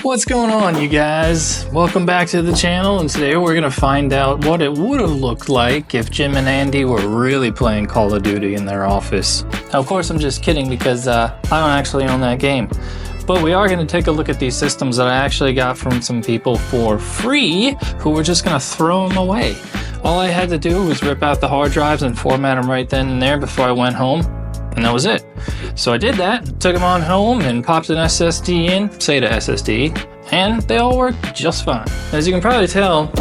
What's going on, you guys? Welcome back to the channel, and today we're gonna find out what it would have looked like if Jim and Andy were really playing Call of Duty in their office. Now, of course, I'm just kidding because I don't actually own that game. But we are going to take a look at these systems that I actually got from some people for free who were just going to throw them away. All I had to do was rip out the hard drives and format them right then and there before I went home, and that was it. So I did that, took them on home and popped an SSD in, SATA SSD, and they all worked just fine. As you can probably tell,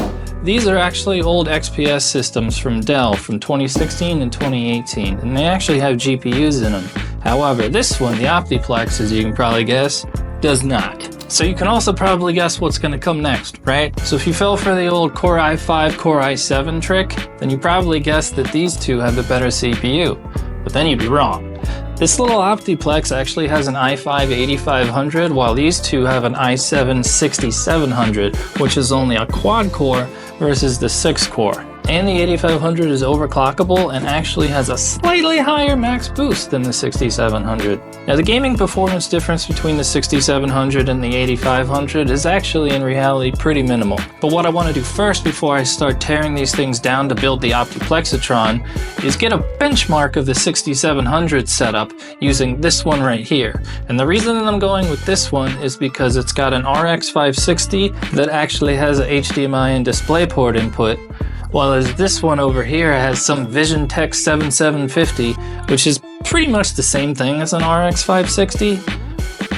these are actually old XPS systems from Dell from 2016 and 2018, and they actually have GPUs in them. However, this one, the Optiplex, as you can probably guess, does not. So you can also probably guess what's going to come next, right? So if you fell for the old Core i5, Core i7 trick, then you probably guessed that these two have the better CPU. But then you'd be wrong. This little Optiplex actually has an i5 8500, while these two have an i7 6700, which is only a quad core versus the 6 core. And the 8500 is overclockable and actually has a slightly higher max boost than the 6700. Now, the gaming performance difference between the 6700 and the 8500 is actually in reality pretty minimal. But what I want to do first before I start tearing these things down to build the Optiplexitron is get a benchmark of the 6700 setup using this one right here. And the reason that I'm going with this one is because it's got an RX 560 that actually has a HDMI and DisplayPort input, while as this one over here has some Vision Tech 7750, which is pretty much the same thing as an RX 560,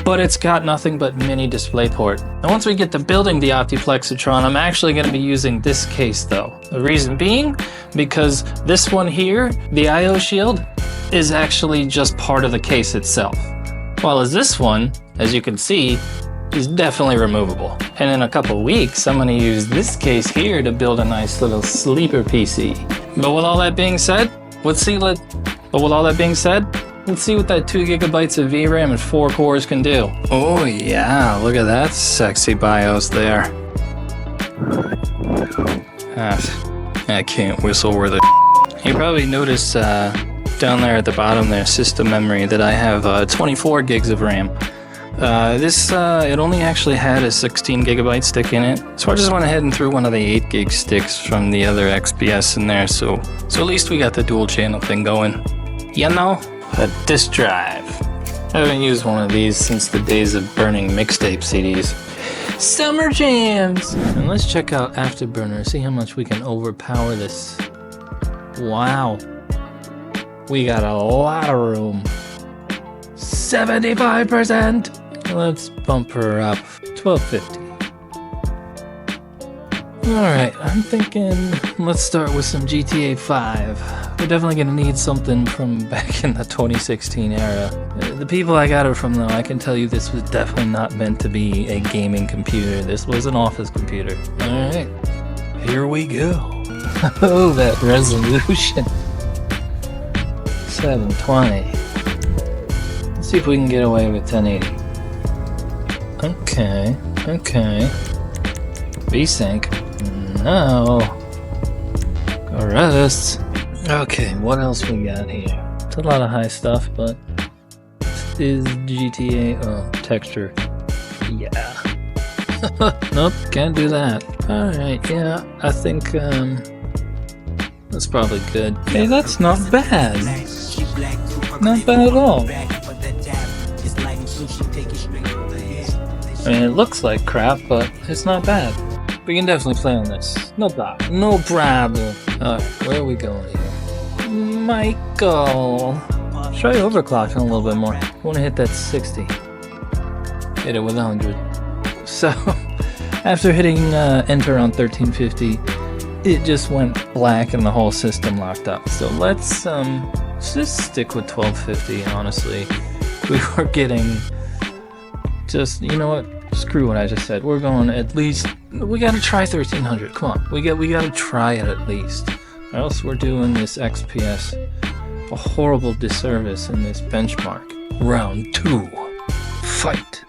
but it's got nothing but mini DisplayPort. And once we get to building the Optiplexitron, I'm actually going to be using this case though. The reason being, because this one here, the IO shield, is actually just part of the case itself. While as this one, as you can see, is definitely removable. And in a couple weeks, I'm gonna use this case here to build a nice little sleeper PC. But with all that being said, let's see what that 2 gigabytes of VRAM and 4 cores can do. Oh yeah, look at that sexy BIOS there. I can't whistle worth a You probably noticed down there at the bottom there, system memory, that I have 24 gigs of RAM. It only actually had a 16 gigabyte stick in it, so I just went ahead and threw one of the 8 gig sticks from the other XPS in there, so at least we got the dual channel thing going. You know, a disk drive. I haven't used one of these since the days of burning mixtape CDs. Summer jams! And let's check out Afterburner, see how much we can overpower this. Wow. We got a lot of room. 75%! Let's bump her up. 1250. Alright, I'm thinking let's start with some GTA 5. We're definitely gonna need something from back in the 2016 era. The people I got it from though, I can tell you this was definitely not meant to be a gaming computer. This was an office computer. Alright, here we go. Oh, that resolution. 720. See if we can get away with 1080. Okay. VSync. No. Arrest. Okay, what else we got here? It's a lot of high stuff, but this is GTA texture. Yeah. Nope, can't do that. Alright, yeah, I think that's probably good. Hey, that's not bad. Not bad at all. I mean, it looks like crap, but it's not bad. We can definitely play on this. No problem. No problem. Alright, where are we going here? Michael. Try overclocking a little bit more. I want to hit that 60. Hit it with 100. So, after hitting enter on 1350, it just went black and the whole system locked up. So let's just stick with 1250, honestly. We were getting just, you know what? Screw what I just said. We're going at least, we gotta try 1300. Come on, we gotta try it at least. Or else we're doing this XPS a horrible disservice in this benchmark. Round 2. Fight.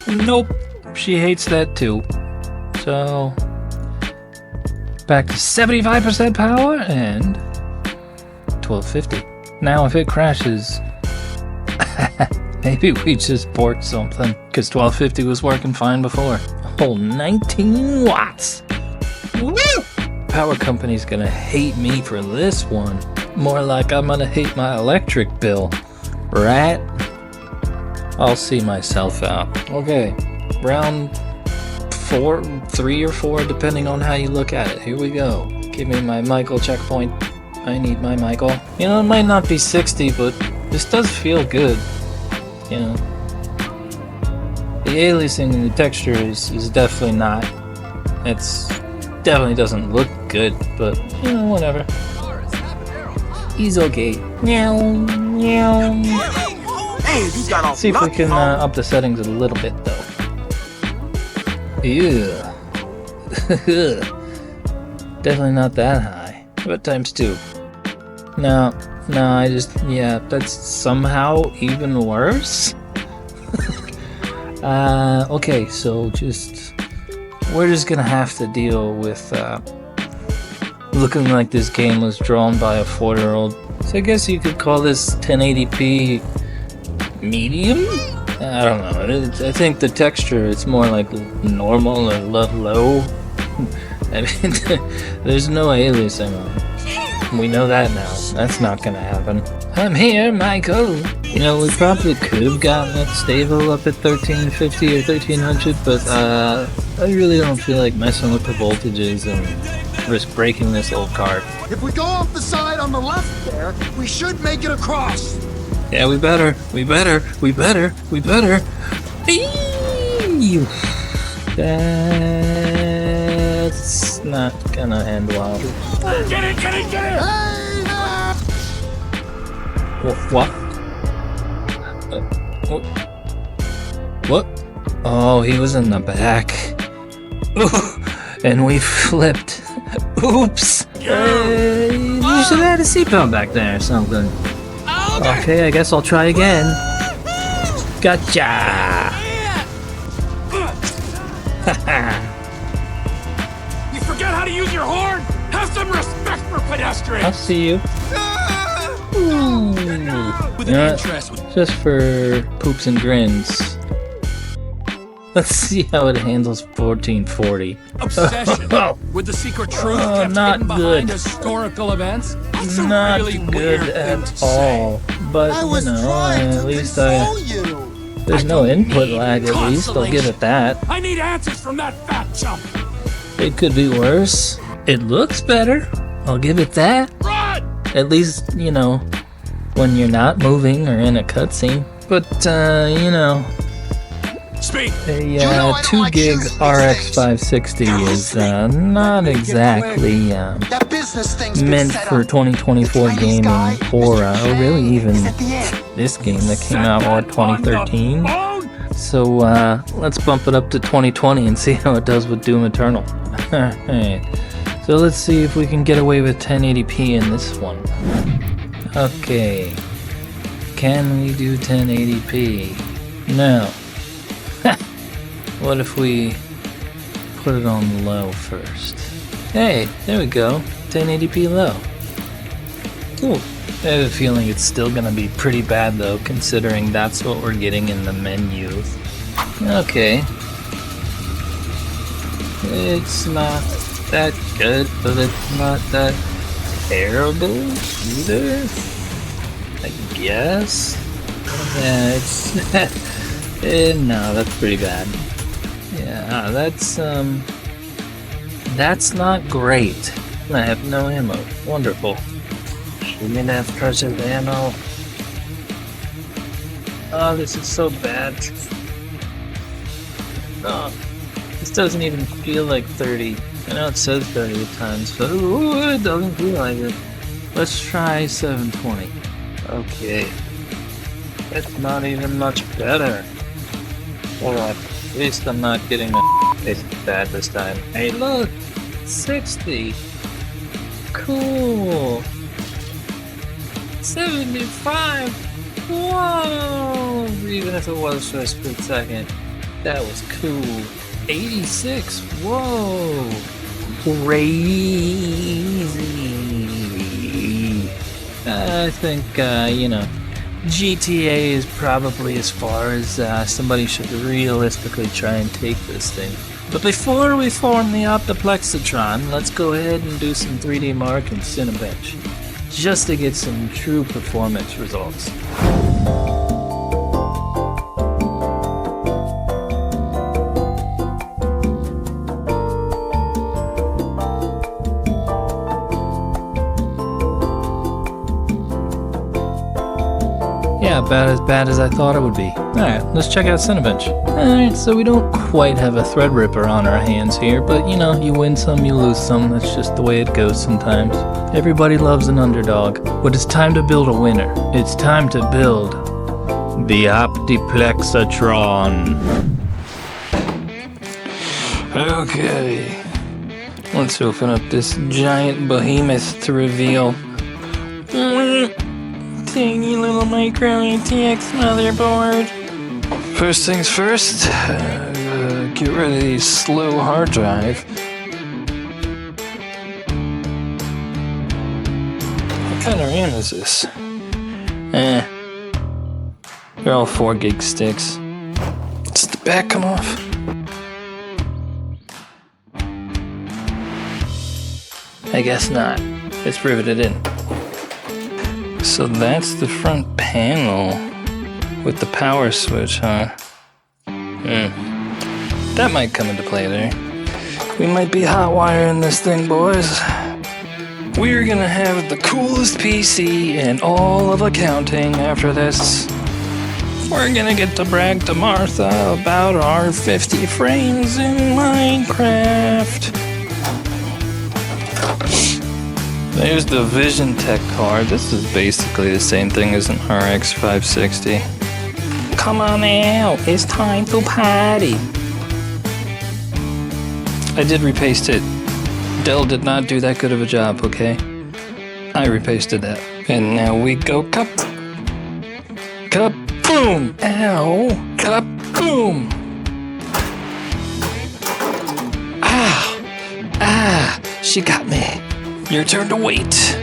Nope. She hates that too. So, back to 75% power and 1250. Now if it crashes, Maybe we just borked something, because 1250 was working fine before. A whole 19 watts! Woo! Power company's gonna hate me for this one. More like I'm gonna hate my electric bill. Right? I'll see myself out. Okay, round 3 or 4, depending on how you look at it. Here we go. Give me my Michael checkpoint. I need my Michael. You know, it might not be 60, but this does feel good. You know, the aliasing and the texture is definitely not. It's definitely doesn't look good, but you know, whatever. He's okay. Meow, meow. See if we can up the settings a little bit, though. Ew. Definitely not that high. What times 2? No, yeah, that's somehow even worse. Okay, so we're just gonna have to deal with looking like this game was drawn by a 4-year-old. So I guess you could call this 1080p medium? I don't know. I think the texture, it's more like normal or low. I mean, there's no aliasing on it. We know that now. That's not gonna happen. I'm here, Michael! You know, we probably could have gotten it stable up at 1350 or 1300, but I really don't feel like messing with the voltages and risk breaking this old card. If we go off the side on the left there, we should make it across. Yeah, we better. Eee! That's not gonna end well. Get it! Hey! What? What? Oh, he was in the back. And we flipped. Oops! You should have had a seatbelt back there or something. Okay, I guess I'll try again. Gotcha! You forget how to use your horn? Have some respect for pedestrians! I'll see you. With an interest. Just for poops and grins. Let's see how it handles 1440. Obsession with the secret truth kept not hidden behind good. historical events. That's a Not really good weird thing at to say. all. But, you know, at least there's no input lag, at least. I'll give it that. I need answers from that fat chump. It could be worse. It looks better. I'll give it that. Run! At least, you know, when you're not moving or in a cutscene. But, you know, Speak. a 2 gig RX 560 is not exactly meant for 2024 gaming or really even this game that came out, what, 2013? So let's bump it up to 2020 and see how it does with Doom Eternal. Alright, so let's see if we can get away with 1080p in this one. Okay, can we do 1080p? No. What if we put it on low first? Hey, there we go. 1080p low. Cool. I have a feeling it's still gonna be pretty bad though, considering that's what we're getting in the menu. Okay. It's not that good, but it's not that terrible either, I guess. Yeah, it's no, that's pretty bad. Yeah, that's not great. I have no ammo. Wonderful. Shoot me that precious ammo. Oh, this is so bad. Oh, this doesn't even feel like 30. I know it says 30 at times, but ooh, it doesn't feel like it. Let's try 720. Okay. It's not even much better. Alright, at least I'm not getting it's bad this time. Hey look! 60! Cool! 75! Whoa! Even if it was for a split second, that was cool. 86! Whoa! Crazy! I think, you know, GTA is probably as far as somebody should realistically try and take this thing. But before we form the Optiplexitron, let's go ahead and do some 3D Mark and Cinebench, just to get some true performance results. Yeah, about as bad as I thought it would be. Alright, let's check out Cinebench. Alright, so we don't quite have a Threadripper on our hands here, but you know, you win some, you lose some. That's just the way it goes sometimes. Everybody loves an underdog. But it's time to build a winner. It's time to build the Optiplexitron. Okay. Let's open up this giant behemoth to reveal. Tiny little micro ATX motherboard. First things first, get rid of the slow hard drive. What kind of RAM is this? They're all 4 gig sticks. Does the back come off? I guess not. It's riveted in. So that's the front panel with the power switch, huh? That might come into play there. We might be hot wiring this thing, boys. We're gonna have the coolest PC in all of accounting after this. We're gonna get to brag to Martha about our 50 frames in Minecraft. There's the Vision Tech card. This is basically the same thing as an RX 560. Come on out, it's time to party. I did repaste it. Dell did not do that good of a job, okay? I repasted that. And now we go kaboom! Ow! Kaboom! Ah! She got me. Your turn to wait.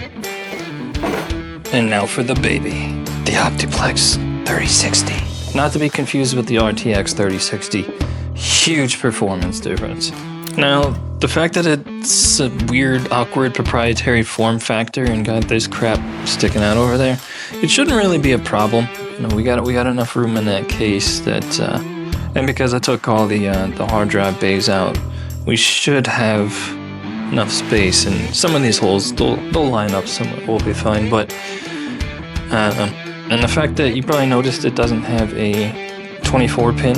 And now for the baby, the Optiplex 3060. Not to be confused with the RTX 3060. Huge performance difference. Now, the fact that it's a weird, awkward, proprietary form factor and got this crap sticking out over there, it shouldn't really be a problem. You know, we got enough room in that case that, and because I took all the hard drive bays out, we should have enough space, and some of these holes they'll line up somewhere. We'll be fine. But and the fact that you probably noticed it doesn't have a 24-pin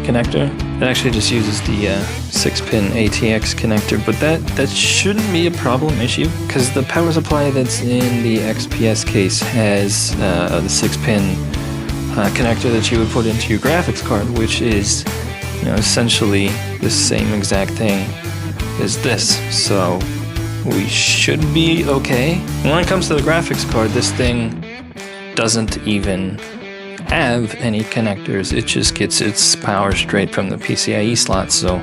connector. It actually just uses the 6-pin ATX connector. But that shouldn't be a problem issue because the power supply that's in the XPS case has the 6-pin connector that you would put into your graphics card, which is, you know, essentially the same exact thing is this, so we should be okay. When it comes to the graphics card, this thing doesn't even have any connectors. It just gets its power straight from the PCIe slot, so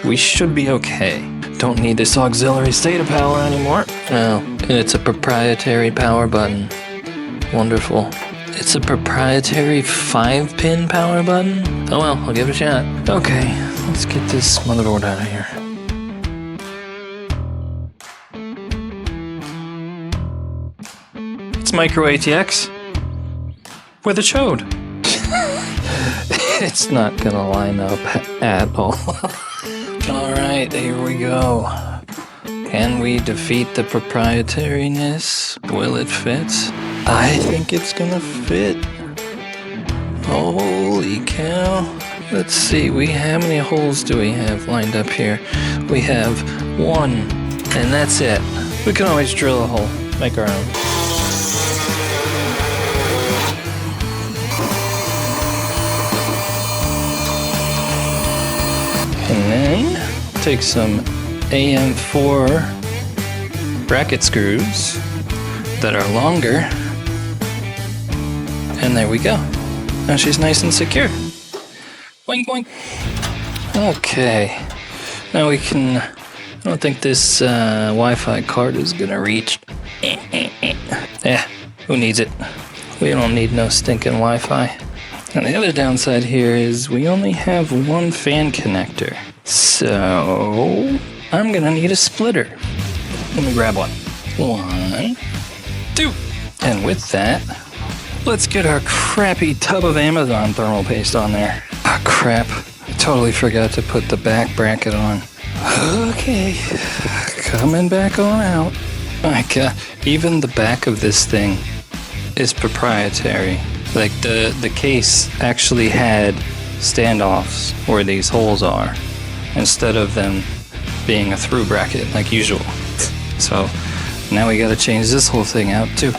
we should be okay. Don't need this auxiliary SATA power anymore. Oh, and it's a proprietary power button. Wonderful. It's a proprietary 5-pin power button? Oh well, I'll give it a shot. Okay, let's get this motherboard out of here. It's micro ATX with a chode. It's not gonna line up at all. Alright, here we go. Can we defeat the proprietariness? Will it fit? I think it's gonna fit. Holy cow. Let's see, how many holes do we have lined up here? We have 1, and that's it. We can always drill a hole, make our own. And then take some AM4 bracket screws that are longer. And there we go. Now she's nice and secure. Boing, boing. Okay. Now we can... I don't think this Wi-Fi card is gonna reach. Yeah, who needs it? We don't need no stinking Wi-Fi. And the other downside here is we only have one fan connector. So I'm gonna need a splitter. Let me grab one. 1, 2. And with that, let's get our crappy tub of Amazon thermal paste on there. Ah, crap. I totally forgot to put the back bracket on. Okay, coming back on out. My God, even the back of this thing is proprietary. Like the case actually had standoffs where these holes are, instead of them being a through bracket like usual. So now we gotta change this whole thing out too.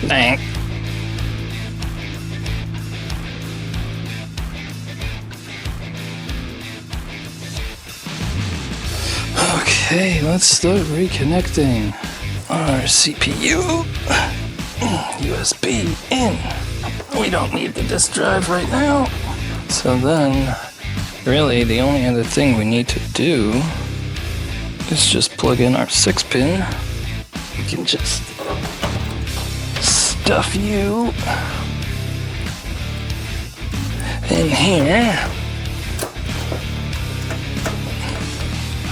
Dang. Okay, let's start reconnecting our CPU. USB in. We don't need the disk drive right now. So then, really the only other thing we need to do is just plug in our 6-pin. We can just stuff you in here.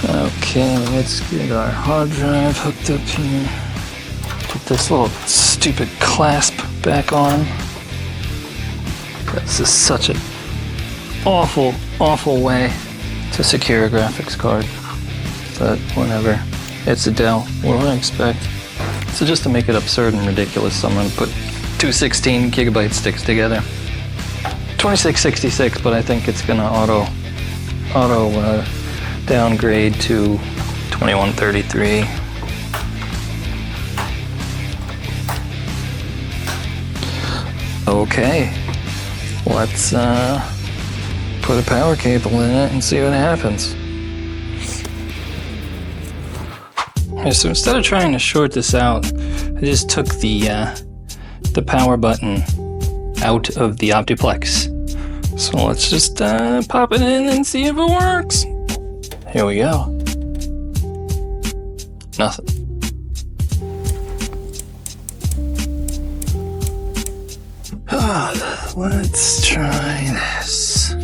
Okay, let's get our hard drive hooked up here. Put this little stupid clasp back on. This is such an awful, awful way to secure a graphics card. But whatever. It's a Dell. What do I expect? So just to make it absurd and ridiculous, I'm going to put two 16 gigabyte sticks together. 2666, but I think it's going to auto downgrade to 2133. Okay, let's put a power cable in it and see what happens. Okay, so instead of trying to short this out, I just took the power button out of the Optiplex. So let's just pop it in and see if it works. Here we go. Nothing. Let's try this.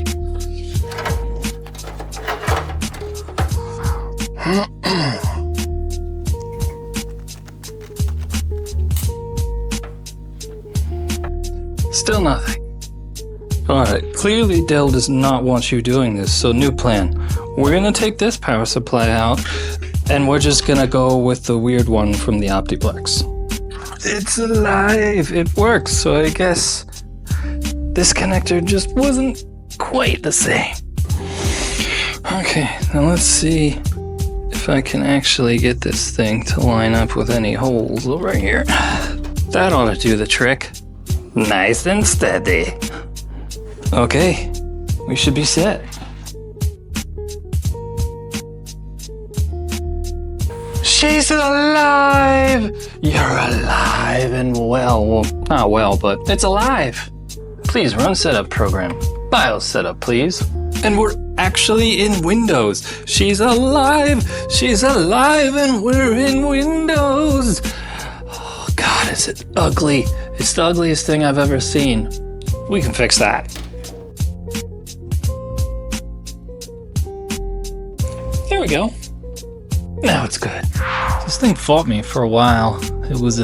Still nothing. Alright, clearly Dell does not want you doing this, so new plan. We're gonna take this power supply out, and we're just gonna go with the weird one from the Optiplex. It's alive! It works, so I guess this connector just wasn't quite the same. Okay, now let's see if I can actually get this thing to line up with any holes over here. That ought to do the trick. Nice and steady. Okay, we should be set. She's alive! You're alive and well. Well, not well, but it's alive. Please run setup program. BIOS setup, please. And we're actually in Windows. She's alive! She's alive and we're in Windows! Oh God, is it ugly? It's the ugliest thing I've ever seen. We can fix that. There we go. Now it's good. This thing fought me for a while. It was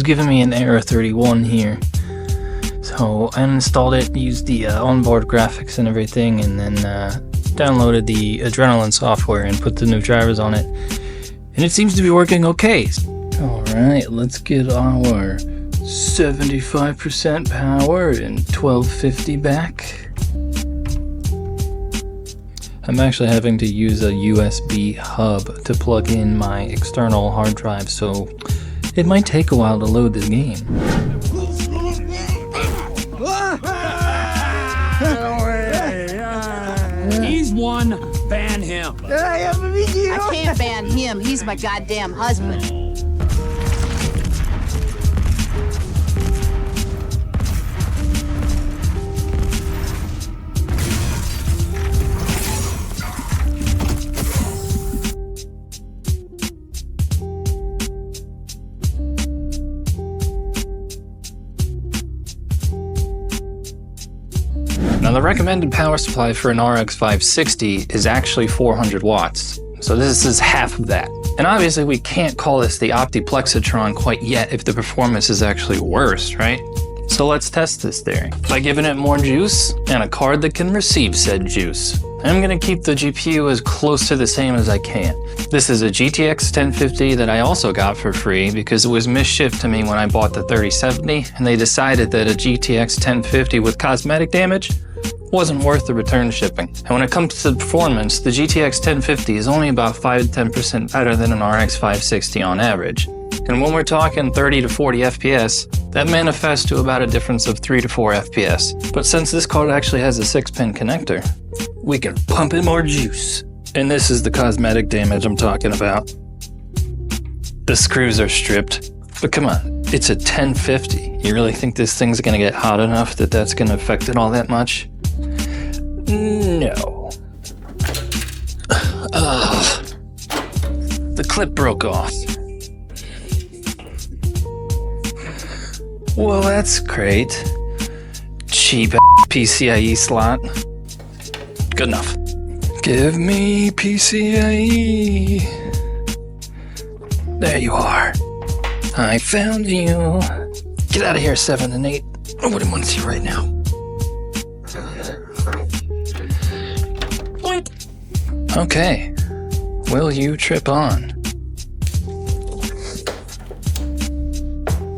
giving me an error 31 here. So I uninstalled it, used the onboard graphics and everything, and then downloaded the Adrenaline software and put the new drivers on it. And it seems to be working okay. Alright, let's get our 75% power and 1250 back. I'm actually having to use a USB hub to plug in my external hard drive, so it might take a while to load this game. He's one, ban him. I have a video. I can't ban him. He's my goddamn husband. Now the recommended power supply for an RX 560 is actually 400 watts. So this is half of that. And obviously we can't call this the Optiplexitron quite yet if the performance is actually worse, right? So let's test this theory by giving it more juice and a card that can receive said juice. I'm gonna keep the GPU as close to the same as I can. This is a GTX 1050 that I also got for free because it was misshipped to me when I bought the 3070 and they decided that a GTX 1050 with cosmetic damage wasn't worth the return shipping. And when it comes to performance, the GTX 1050 is only about 5 to 10% better than an RX 560 on average. And when we're talking 30 to 40 FPS, that manifests to about a difference of 3 to 4 FPS. But since this card actually has a 6-pin connector, we can pump in more juice. And this is the cosmetic damage I'm talking about. The screws are stripped, but come on, it's a 1050. You really think this thing's gonna get hot enough that that's gonna affect it all that much? No. The clip broke off. Well, that's great. Cheap PCIe slot. Good enough. Give me PCIe. There you are. I found you. Get out of here, 7 and 8. Nobody wants you right now. Okay. Will you trip on?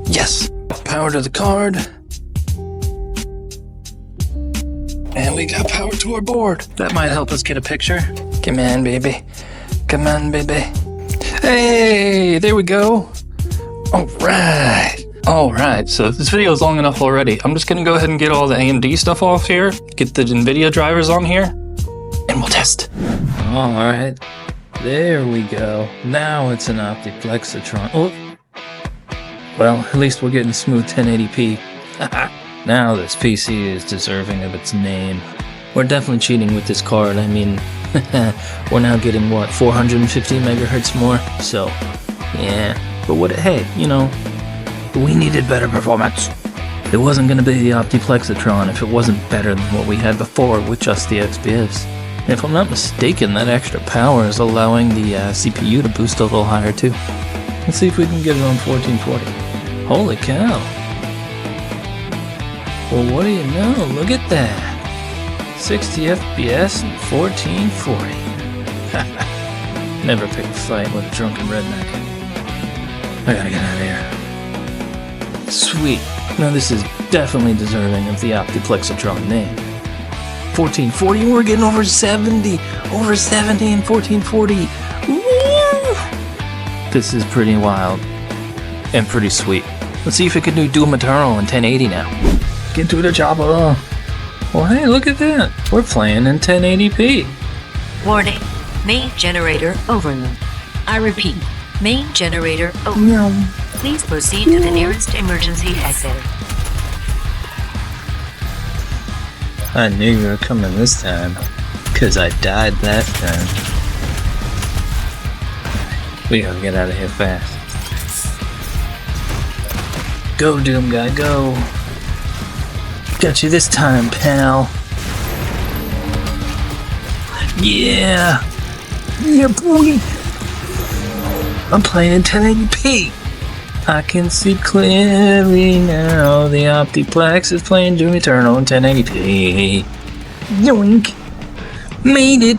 Yes. Power to the card. And we got power to our board. That might help us get a picture. Come on, baby. Come on, baby. Hey, there we go. All right. All right, so this video is long enough already. I'm just gonna go ahead and get all the AMD stuff off here, get the NVIDIA drivers on here, and we'll test. All right, there we go. Now it's an Optiplexitron. Oh. Well, at least we're getting smooth 1080p. Now this PC is deserving of its name. We're definitely cheating with this card. I mean, we're now getting, what, 450 megahertz more? So, yeah. But what, hey, you know, we needed better performance. It wasn't going to be the Optiplexitron if it wasn't better than what we had before with just the XPFs. And if I'm not mistaken, that extra power is allowing the CPU to boost a little higher too. Let's see if we can get it on 1440. Holy cow. Well, what do you know? Look at that. 60 FPS and 1440. Never pick a fight with a drunken redneck. I gotta get out of here. Sweet. Now this is definitely deserving of the Optiplexitron name. 1440, we're getting over 70. Over 70 and 1440. Woo! This is pretty wild. And pretty sweet. Let's see if it can do Doom Eternal in 1080 now. Get to the chopper. Well, hey, look at that. We're playing in 1080p. Warning. Main generator overload. I repeat. Main generator overload. No. Please proceed to the nearest emergency exit. I knew you were coming this time, because I died that time. We gotta get out of here fast. Go, Doom Guy, go. Got you this time, pal. Yeah! Yeah, boy! I'm playing in 1080p! I can see clearly now. The Optiplex is playing Doom Eternal in 1080p. Yoink! Made it!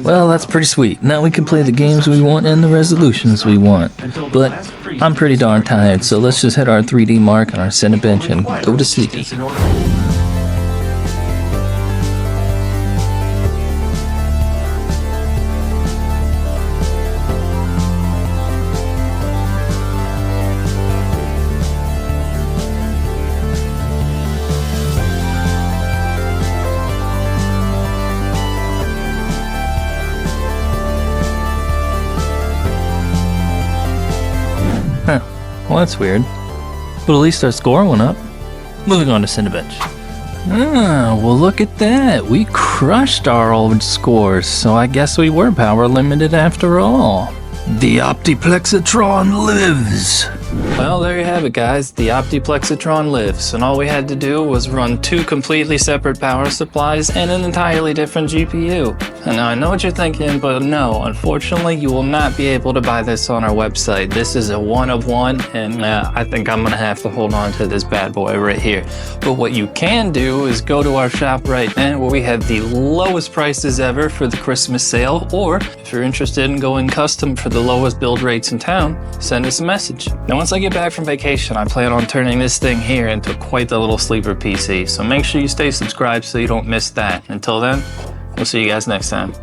Well, that's pretty sweet. Now we can play the games we want and the resolutions we want. But I'm pretty darn tired, so let's just hit our 3D mark on our Cinebench and go to sleep. Well, that's weird. But at least our score went up. Moving on to Cinebench. Ah, well look at that. We crushed our old scores, so I guess we were power limited after all. The Optiplexitron lives! Well, there you have it, guys. The Optiplexitron lives, and all we had to do was run 2 completely separate power supplies and an entirely different GPU. And now I know what you're thinking, but no, unfortunately, you will not be able to buy this on our website. This is a one of one, and I think I'm gonna have to hold on to this bad boy right here. But what you can do is go to our shop right now, where we have the lowest prices ever for the Christmas sale, or if you're interested in going custom for the lowest build rates in town, send us a message. Now, once I get back from vacation, I plan on turning this thing here into quite the little sleeper PC, so make sure you stay subscribed so you don't miss that. Until then, we'll see you guys next time.